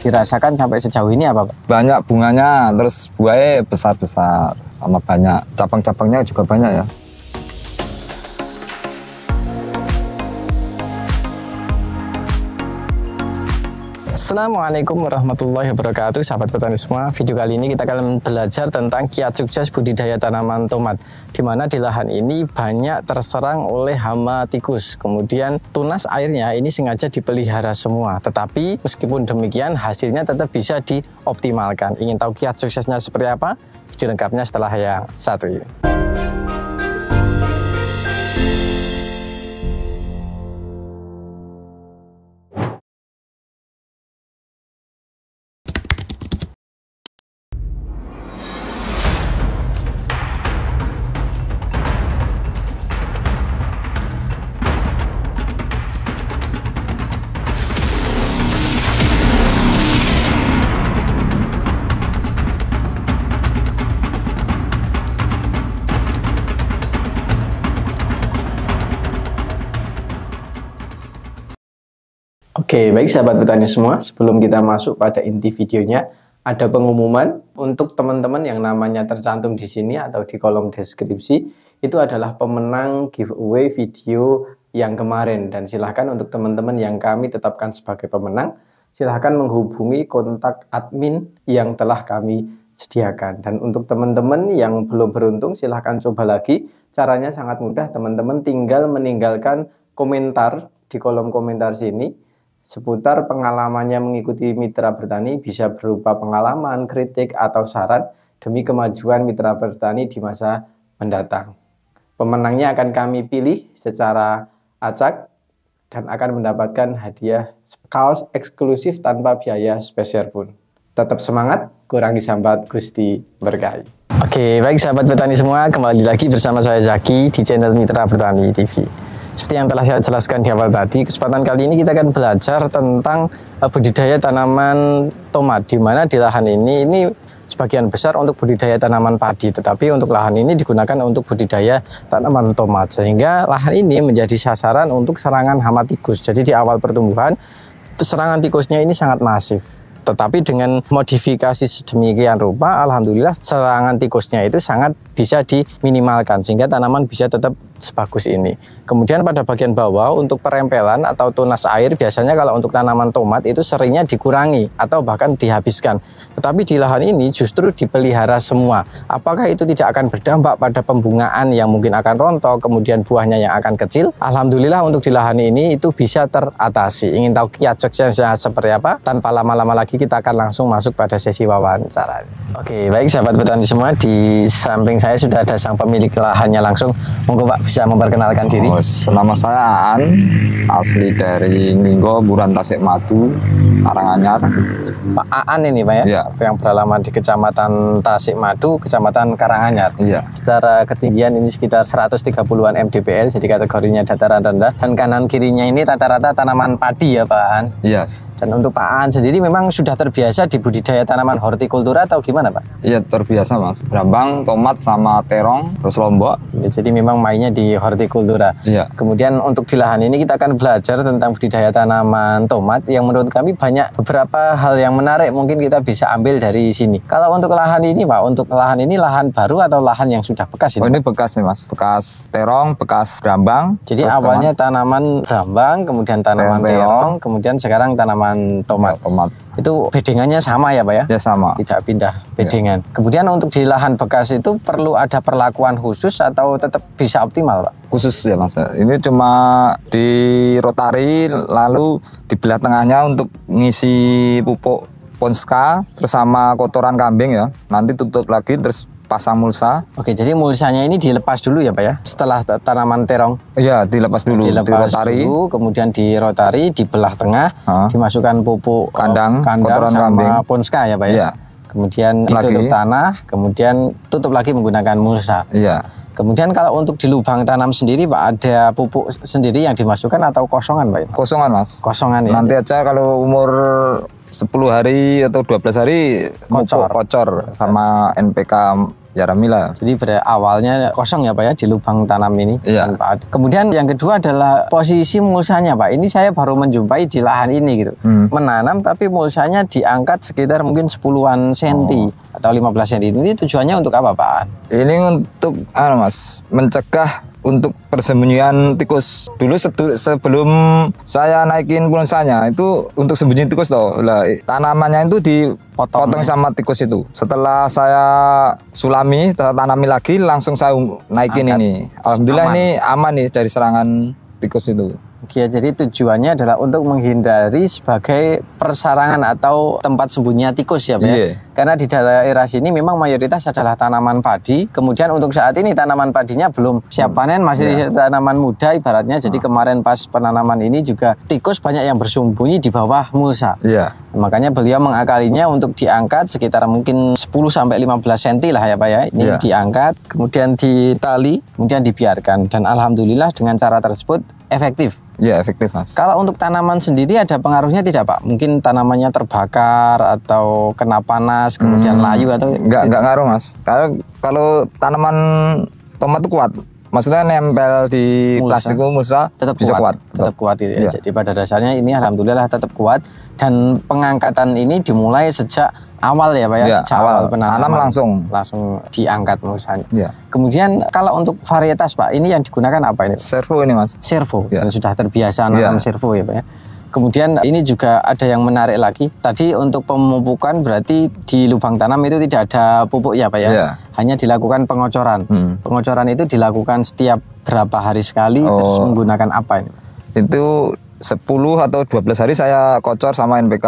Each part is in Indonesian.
dirasakan sampai sejauh ini apa, Pak? Banyak bunganya, terus buahnya besar-besar, sama banyak cabang-cabangnya juga banyak ya. Assalamualaikum warahmatullahi wabarakatuh, sahabat petani semua. Video kali ini kita akan belajar tentang kiat sukses budidaya tanaman tomat, di mana di lahan ini banyak terserang oleh hama tikus. Kemudian tunas airnya ini sengaja dipelihara semua, tetapi meskipun demikian hasilnya tetap bisa dioptimalkan. Ingin tahu kiat suksesnya seperti apa? Video lengkapnya setelah yang satu ini. Oke, baik sahabat petani semua, sebelum kita masuk pada inti videonya, ada pengumuman untuk teman-teman yang namanya tercantum di sini atau di kolom deskripsi. Itu adalah pemenang giveaway video yang kemarin, dan silahkan untuk teman-teman yang kami tetapkan sebagai pemenang, silahkan menghubungi kontak admin yang telah kami sediakan. Dan untuk teman-teman yang belum beruntung, silahkan coba lagi. Caranya sangat mudah, teman-teman tinggal meninggalkan komentar di kolom komentar sini seputar pengalamannya mengikuti Mitra Bertani, bisa berupa pengalaman, kritik, atau saran demi kemajuan Mitra Bertani di masa mendatang. Pemenangnya akan kami pilih secara acak dan akan mendapatkan hadiah kaos eksklusif tanpa biaya spesial pun. Tetap semangat, kurangi sambat, Gusti berkahi. Oke, baik sahabat petani semua, kembali lagi bersama saya Zaki di channel Mitra Bertani TV. Seperti yang telah saya jelaskan di awal tadi, kesempatan kali ini kita akan belajar tentang budidaya tanaman tomat, di mana di lahan ini sebagian besar untuk budidaya tanaman padi, tetapi untuk lahan ini digunakan untuk budidaya tanaman tomat, sehingga lahan ini menjadi sasaran untuk serangan hama tikus. Jadi di awal pertumbuhan, serangan tikusnya ini sangat masif. Tetapi dengan modifikasi sedemikian rupa, alhamdulillah serangan tikusnya itu sangat bisa diminimalkan, sehingga tanaman bisa tetap sebagus ini. Kemudian pada bagian bawah untuk perempelan atau tunas air, biasanya kalau untuk tanaman tomat itu seringnya dikurangi atau bahkan dihabiskan. Tetapi di lahan ini justru dipelihara semua. Apakah itu tidak akan berdampak pada pembungaan yang mungkin akan rontok, kemudian buahnya yang akan kecil? Alhamdulillah untuk di lahan ini itu bisa teratasi. Ingin tahu kiat suksesnya seperti apa? Tanpa lama-lama lagi kita akan langsung masuk pada sesi wawancara. Oke, baik sahabat petani semua, di samping saya sudah ada sang pemilik lahannya langsung. Monggo Pak bisa memperkenalkan diri. Nama saya Aan, asli dari Ninggo, Buran Tasikmadu, Karanganyar. Pak Aan ini Pak ya? Iya. Yang beralaman di Kecamatan Tasikmadu, Kecamatan Karanganyar. Iya. Secara ketinggian ini sekitar 130-an mdpl, jadi kategorinya dataran rendah. Dan kanan kirinya ini rata-rata tanaman padi ya Pak Aan? Iya. Dan untuk Pak Aan sendiri memang sudah terbiasa di budidaya tanaman hortikultura atau gimana Pak? Iya, terbiasa Mas. Brambang, tomat, sama terong, terus lombok. Jadi memang mainnya di hortikultura. Iya. Kemudian untuk di lahan ini kita akan belajar tentang budidaya tanaman tomat yang menurut kami banyak beberapa hal yang menarik mungkin kita bisa ambil dari sini. Kalau untuk lahan ini Pak, untuk lahan ini lahan baru atau lahan yang sudah bekas ini? Oh, ini bekas nih Mas. Bekas terong, bekas brambang. Jadi awalnya tanaman brambang, kemudian tanaman terong, kemudian sekarang tanaman tomat. Tomat. Itu bedengannya sama ya Pak ya? Ya sama. Tidak pindah bedengan. Ya. Kemudian untuk di lahan bekas itu perlu ada perlakuan khusus atau tetap bisa optimal Pak? Khusus ya Mas. Ini cuma di rotari lalu di belah tengahnya untuk ngisi pupuk ponska terus sama kotoran kambing ya. Nanti tutup lagi terus pasang mulsa. Oke, jadi mulsanya ini dilepas dulu ya Pak ya? Setelah tanaman terong? Iya, dilepas dulu. Dilepas dulu, kemudian di rotari, di belah tengah, dimasukkan pupuk kandang kotoran sama kambing. Ponska ya Pak ya? Iya. Kemudian ditutup tanah, kemudian tutup lagi menggunakan mulsa. Iya. Kemudian kalau untuk di lubang tanam sendiri Pak, ada pupuk sendiri yang dimasukkan atau kosongan Pak? Kosongan Mas. Kosongan ya? Nanti aja kalau umur 10 hari atau 12 hari kocor sama NPK Yaramila. Jadi awalnya kosong ya Pak ya di lubang tanam ini. Iya. Kemudian yang kedua adalah posisi mulsanya Pak. Ini saya baru menjumpai di lahan ini gitu. Menanam tapi mulsanya diangkat sekitar mungkin 10-an senti atau 15 senti. Ini tujuannya untuk apa Pak? Ini untuk Mas, mencegah untuk persembunyian tikus. Dulu sebelum saya naikin ponsanya itu untuk sembunyi tikus toh. Lah tanamannya itu dipotong sama tikus itu. Setelah saya sulami, tanami lagi langsung saya naikin ini. Alhamdulillah ini aman nih dari serangan tikus itu. Ya, jadi tujuannya adalah untuk menghindari sebagai persarangan atau tempat sembunyinya tikus ya Pak ya. Karena di daerah sini memang mayoritas adalah tanaman padi. Kemudian untuk saat ini tanaman padinya belum siap panen, masih tanaman muda ibaratnya. Jadi kemarin pas penanaman ini juga tikus banyak yang bersembunyi di bawah mulsa. Makanya beliau mengakalinya untuk diangkat sekitar mungkin 10-15 cm lah ya Pak ya. Ini diangkat, kemudian ditali, kemudian dibiarkan. Dan alhamdulillah dengan cara tersebut efektif. Ya efektif Mas. Kalau untuk tanaman sendiri ada pengaruhnya tidak Pak? Mungkin tanamannya terbakar atau kena panas kemudian layu atau enggak ngaruh Mas. Kalau tanaman tomat itu kuat. Maksudnya nempel di plastik mulsa tetap bisa kuat. Tetap kuat itu ya. Jadi pada dasarnya ini alhamdulillah tetap kuat dan pengangkatan ini dimulai sejak awal ya Pak ya, sejak awal penanaman langsung diangkat mulsanya. Kemudian kalau untuk varietas Pak, ini yang digunakan apa ini? Servo ini Mas. Servo. Dan sudah terbiasa nanam servo ya Pak ya. Kemudian ini juga ada yang menarik lagi. Tadi untuk pemupukan berarti di lubang tanam itu tidak ada pupuk ya Pak ya. Hanya dilakukan pengocoran. Pengocoran itu dilakukan setiap berapa hari sekali, terus menggunakan apa ini? Itu 10 atau 12 hari saya kocor sama NPK.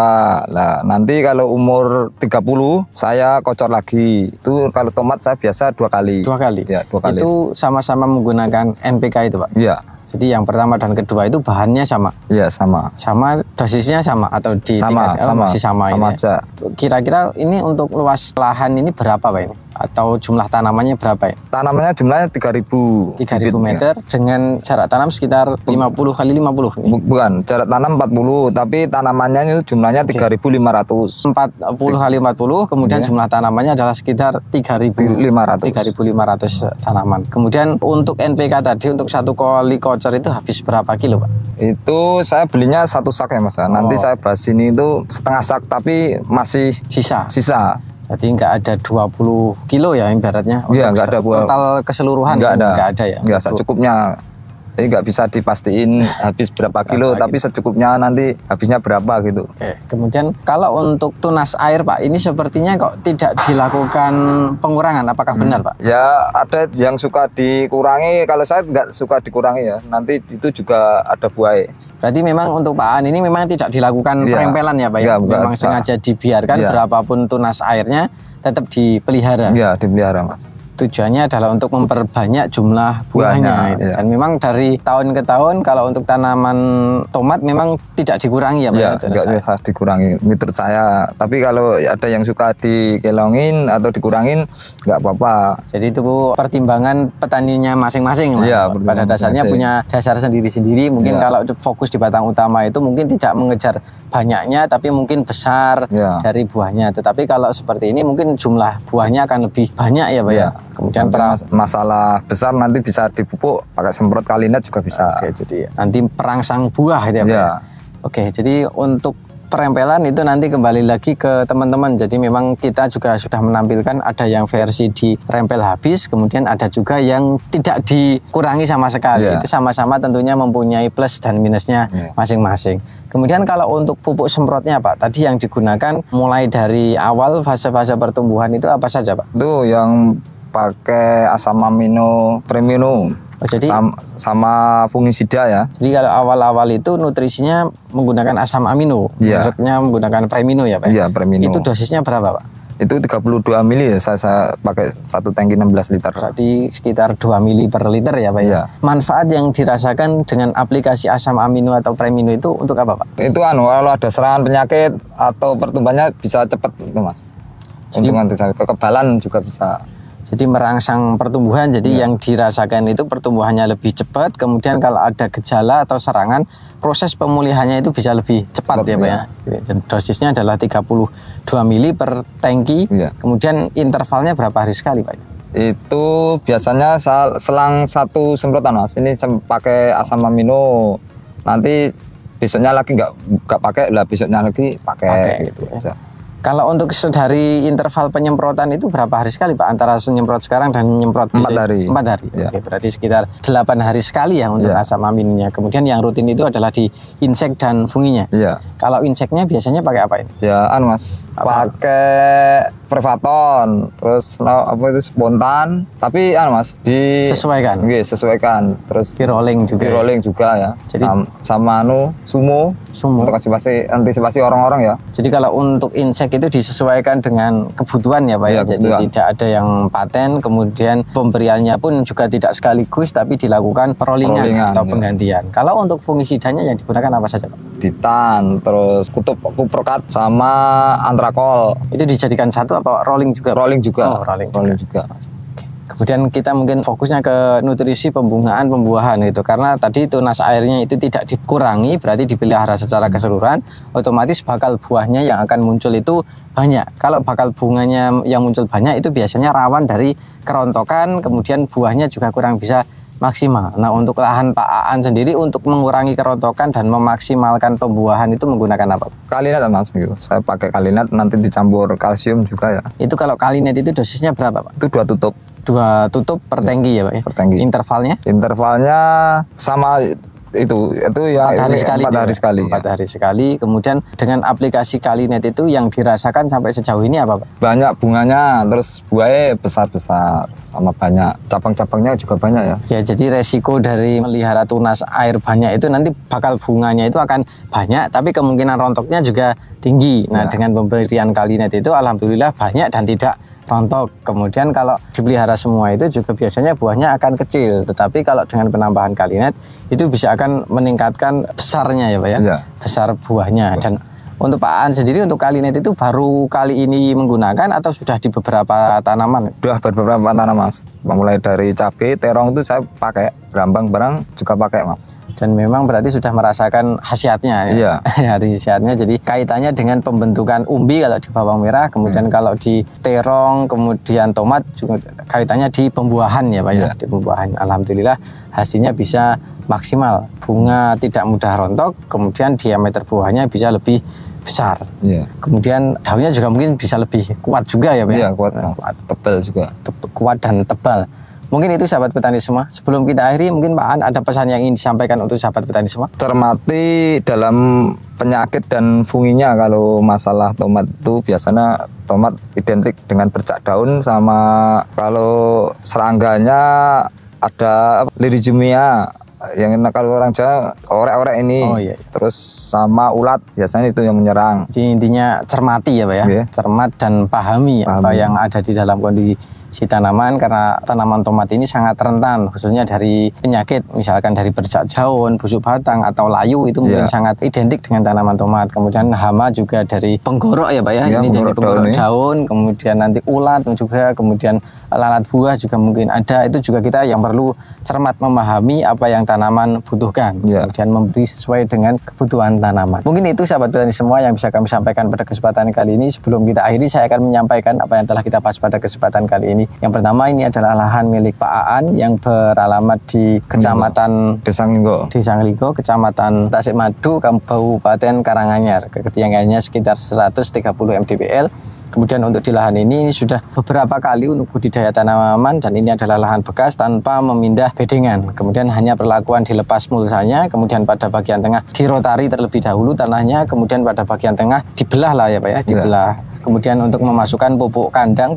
Nah, nanti kalau umur 30 saya kocor lagi. Itu kalau tomat saya biasa 2 kali. 2 kali? Ya, 2 kali. Itu sama-sama menggunakan NPK itu Pak? Iya. Jadi yang pertama dan kedua itu bahannya sama? Iya sama. Sama dosisnya sama atau di masih sama ini aja. Kira-kira ini untuk luas lahan ini berapa Pak ini? Atau jumlah tanamannya berapa ya? Tanamannya jumlahnya 3.000 meter dengan jarak tanam sekitar 50 kali 50 nih. Bukan, jarak tanam 40 tapi tanamannya itu jumlahnya 3.500. 40 kali 40 kemudian jumlah tanamannya adalah sekitar 3.500 tanaman. Kemudian untuk NPK tadi untuk 1 kali kocor itu habis berapa kilo Pak? Itu saya belinya 1 sak ya Mas. Nanti saya bahas ini itu setengah sak tapi masih sisa. Berarti nggak ada 20 kilo ya ibaratnya? Iya, nggak ada total keseluruhan nggak ada ya? Nggak secukupnya. Jadi nggak bisa dipastiin habis berapa kilo, tapi secukupnya nanti habisnya berapa gitu. Oke. Kemudian kalau untuk tunas air Pak, ini sepertinya kok tidak dilakukan pengurangan, apakah benar Pak? Ya ada yang suka dikurangi, kalau saya nggak suka dikurangi ya, nanti itu juga ada buai. Berarti memang untuk Pak An ini memang tidak dilakukan perempelan ya Pak ya? Memang sengaja dibiarkan berapapun tunas airnya tetap dipelihara? Iya dipelihara Mas. Tujuannya adalah untuk memperbanyak jumlah buahnya gitu. Dan memang dari tahun ke tahun kalau untuk tanaman tomat memang tidak dikurangi ya Pak? Ya, tidak bisa dikurangi menurut saya. Tapi kalau ada yang suka dikelongin atau dikurangin nggak apa-apa. Jadi itu pertimbangan petaninya masing-masing ya, pada dasarnya punya dasar sendiri-sendiri. Mungkin kalau fokus di batang utama itu mungkin tidak mengejar banyaknya tapi mungkin besar dari buahnya. Tetapi kalau seperti ini mungkin jumlah buahnya akan lebih banyak ya Pak ya. Kemudian masalah besar nanti bisa dipupuk pakai semprot kalinet juga bisa. Oke, jadi nanti perangsang buah gitu ya Pak. Oke, jadi untuk perempelan itu nanti kembali lagi ke teman-teman. Jadi memang kita juga sudah menampilkan ada yang versi dirempel habis, kemudian ada juga yang tidak dikurangi sama sekali. Itu sama-sama tentunya mempunyai plus dan minusnya masing-masing. Kemudian kalau untuk pupuk semprotnya Pak, tadi yang digunakan mulai dari awal fase-fase pertumbuhan itu apa saja Pak? Itu yang pakai asam amino premium. Jadi sama fungisida ya. Jadi kalau awal-awal itu nutrisinya menggunakan asam amino, maksudnya menggunakan premino ya Pak? Iya premino. Itu dosisnya berapa Pak? Itu 32 mili ya, saya pakai 1 tangki 16 liter. Berarti sekitar 2 mili per liter ya Pak ya? Manfaat yang dirasakan dengan aplikasi asam amino atau premino itu untuk apa Pak? Itu kalau ada serangan penyakit atau pertumbuhannya bisa cepat itu Mas. Jadi kekebalan juga bisa. Jadi merangsang pertumbuhan, jadi yang dirasakan itu pertumbuhannya lebih cepat, kemudian kalau ada gejala atau serangan, proses pemulihannya itu bisa lebih cepat ya Pak ya. Dan dosisnya adalah 32 mili per tangki, kemudian intervalnya berapa hari sekali Pak? Itu biasanya selang 1 semprotan Mas. Ini pakai asam amino. Nanti besoknya lagi nggak pakai, lah besoknya lagi pakai gitu. Kalau untuk dari interval penyemprotan itu berapa hari sekali Pak? Antara menyemprot sekarang dan menyemprot 4 hari. 4 hari. Ya. Oke, berarti sekitar 8 hari sekali ya untuk asam aminonya. Kemudian yang rutin itu adalah di insek dan funginya. Iya. Kalau inseknya biasanya pakai apa ini? Ya, Mas. Pakai Prevaton, terus apa itu spontan, tapi Mas sesuaikan. Oke, sesuaikan. Terus di rolling juga. Di rolling juga ya. Jadi sama sumo untuk antisipasi orang-orang ya. Jadi kalau untuk insek itu disesuaikan dengan kebutuhan ya Pak ya. Jadi tidak ada yang paten, kemudian pemberiannya pun juga tidak sekaligus tapi dilakukan rollingan atau penggantian. Kalau untuk fungisidanya yang digunakan apa saja Pak? Ditan, terus kuprokat sama antrakol. Itu dijadikan satu apa rolling juga? Rolling juga. Oh, rolling juga. Oke. Kemudian kita mungkin fokusnya ke nutrisi pembungaan pembuahan itu, karena tadi tunas airnya itu tidak dikurangi, berarti dipelihara secara keseluruhan, otomatis bakal buahnya yang akan muncul itu banyak. Kalau bakal bunganya yang muncul banyak itu biasanya rawan dari kerontokan, kemudian buahnya juga kurang bisa maksimal. Nah, untuk lahan Pak Aan sendiri untuk mengurangi kerontokan dan memaksimalkan pembuahan itu menggunakan apa? Kalinet Mas gitu. Saya pakai kalinet, nanti dicampur kalsium juga ya. Itu kalau kalinet itu dosisnya berapa Pak? Itu 2 tutup. 2 tutup per tangki ya Pak ya? Per tangki. Intervalnya? Intervalnya sama itu ya 4 hari sekali. 4 hari sekali. 4 hari sekali. Kemudian dengan aplikasi kalinet itu yang dirasakan sampai sejauh ini apa Pak? Banyak bunganya, terus buahnya besar-besar, sama banyak cabang-cabangnya juga banyak ya. Ya, jadi resiko dari melihara tunas air banyak itu nanti bakal bunganya itu akan banyak, tapi kemungkinan rontoknya juga tinggi. Nah, dengan pemberian kalinet itu alhamdulillah banyak dan tidak rontok. Kemudian kalau dipelihara semua itu juga biasanya buahnya akan kecil, tetapi kalau dengan penambahan kalinet itu bisa akan meningkatkan besarnya ya Pak ya, besar buahnya. Dan untuk Pak Aan sendiri untuk kalinet itu baru kali ini menggunakan atau sudah di beberapa tanaman? Sudah beberapa tanaman Mas, mulai dari cabai, terong itu saya pakai, berambang barang juga pakai Mas. Dan memang berarti sudah merasakan khasiatnya ya. Iya. Khasiatnya, jadi kaitannya dengan pembentukan umbi kalau di bawang merah, kemudian kalau di terong, kemudian tomat juga kaitannya di pembuahan ya Pak ya. Di pembuahan. Alhamdulillah hasilnya bisa maksimal. Bunga tidak mudah rontok, kemudian diameter buahnya bisa lebih besar. Kemudian daunnya juga mungkin bisa lebih kuat juga ya Pak ya. Iya, kuat, tebal juga. Kuat dan tebal. Mungkin itu sahabat petani semua. Sebelum kita akhiri, mungkin Pak Aan ada pesan yang ingin disampaikan untuk sahabat petani semua. Cermati dalam penyakit dan funginya. Kalau masalah tomat itu biasanya tomat identik dengan bercak daun, sama kalau serangganya ada Lirigumia yang kalau orang Jawa orek-orek ini. Terus sama ulat biasanya itu yang menyerang. Jadi intinya cermati ya Pak ya. Cermat dan pahami apa yang ada di dalam kondisi si tanaman, karena tanaman tomat ini sangat rentan khususnya dari penyakit, misalkan dari bercak daun, busuk batang atau layu itu mungkin sangat identik dengan tanaman tomat. Kemudian hama juga dari penggorok ya Pak ya, ini jadi penggorok daun, kemudian nanti ulat juga, kemudian lalat buah juga mungkin ada. Itu juga kita yang perlu cermat memahami apa yang tanaman butuhkan, kemudian memberi sesuai dengan kebutuhan tanaman. Mungkin itu sahabat petani semua yang bisa kami sampaikan pada kesempatan kali ini. Sebelum kita akhiri, saya akan menyampaikan apa yang telah kita bahas pada kesempatan kali ini. Yang pertama, ini adalah lahan milik Pak Aan yang beralamat di Kecamatan Desa Nglinggo, Kecamatan Tasikmadu, Kabupaten Karanganyar. Ketinggiannya sekitar 130 mdpl. Kemudian untuk di lahan ini sudah beberapa kali untuk budidaya tanaman, dan ini adalah lahan bekas tanpa memindah bedengan. Kemudian hanya perlakuan dilepas mulsanya, kemudian pada bagian tengah dirotari terlebih dahulu tanahnya, kemudian pada bagian tengah dibelah lah ya Pak ya, dibelah. Kemudian untuk memasukkan pupuk kandang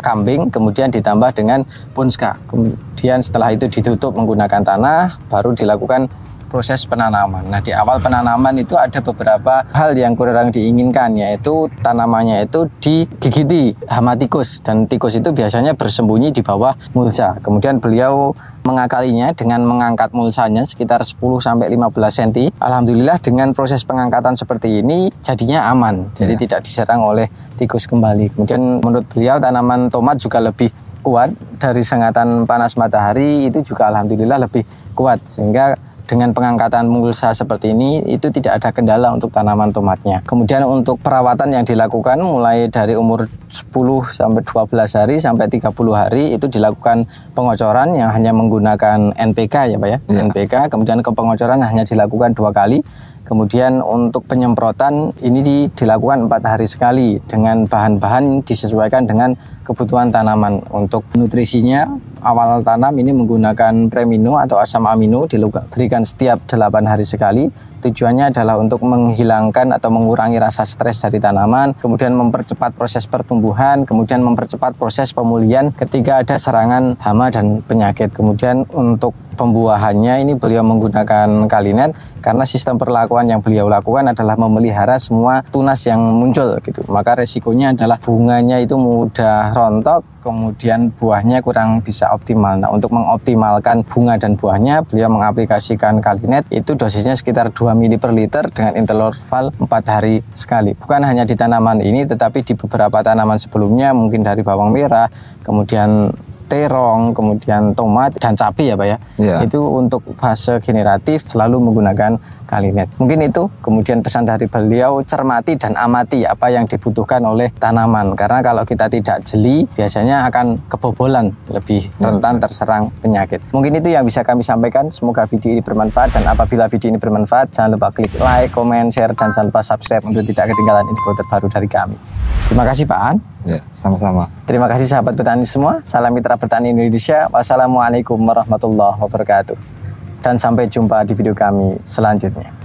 kambing, kemudian ditambah dengan punska. Kemudian setelah itu ditutup menggunakan tanah, baru dilakukan proses penanaman. Nah, di awal penanaman itu ada beberapa hal yang kurang diinginkan, yaitu tanamannya itu digigiti hama tikus, dan tikus itu biasanya bersembunyi di bawah mulsa. Kemudian beliau mengakalinya dengan mengangkat mulsanya sekitar 10-15 cm. Alhamdulillah dengan proses pengangkatan seperti ini jadinya aman, jadi tidak diserang oleh tikus kembali. Kemudian menurut beliau tanaman tomat juga lebih kuat dari sengatan panas matahari, itu juga alhamdulillah lebih kuat, sehingga dengan pengangkatan mulsa seperti ini itu tidak ada kendala untuk tanaman tomatnya. Kemudian untuk perawatan yang dilakukan mulai dari umur 10 sampai 12 hari sampai 30 hari itu dilakukan pengocoran yang hanya menggunakan NPK ya Pak ya. NPK, kemudian pengocoran hanya dilakukan 2 kali. Kemudian untuk penyemprotan ini dilakukan 4 hari sekali dengan bahan-bahan disesuaikan dengan kebutuhan tanaman. Untuk nutrisinya awal tanam ini menggunakan premino atau asam amino diberikan setiap 8 hari sekali. Tujuannya adalah untuk menghilangkan atau mengurangi rasa stres dari tanaman, kemudian mempercepat proses pertumbuhan, kemudian mempercepat proses pemulihan ketika ada serangan hama dan penyakit. Kemudian untuk pembuahannya ini beliau menggunakan Kalinet karena sistem perlakuan yang beliau lakukan adalah memelihara semua tunas yang muncul gitu. Maka resikonya adalah bunganya itu mudah rontok, kemudian buahnya kurang bisa optimal. Nah, untuk mengoptimalkan bunga dan buahnya, beliau mengaplikasikan Kalinet itu dosisnya sekitar 2 ml per liter dengan interval 4 hari sekali. Bukan hanya di tanaman ini, tetapi di beberapa tanaman sebelumnya, mungkin dari bawang merah, kemudian terong, kemudian tomat dan cabai ya Pak ya. Itu untuk fase generatif selalu menggunakan Kalinet. Mungkin itu kemudian pesan dari beliau, cermati dan amati apa yang dibutuhkan oleh tanaman. Karena kalau kita tidak jeli biasanya akan kebobolan, lebih rentan terserang penyakit. Mungkin itu yang bisa kami sampaikan. Semoga video ini bermanfaat, dan apabila video ini bermanfaat jangan lupa klik like, comment, share, dan jangan lupa subscribe untuk tidak ketinggalan info terbaru dari kami. Terima kasih Pak An. Ya, sama-sama. Terima kasih sahabat petani semua. Salam mitra bertani Indonesia. Wassalamualaikum warahmatullahi wabarakatuh. Dan sampai jumpa di video kami selanjutnya.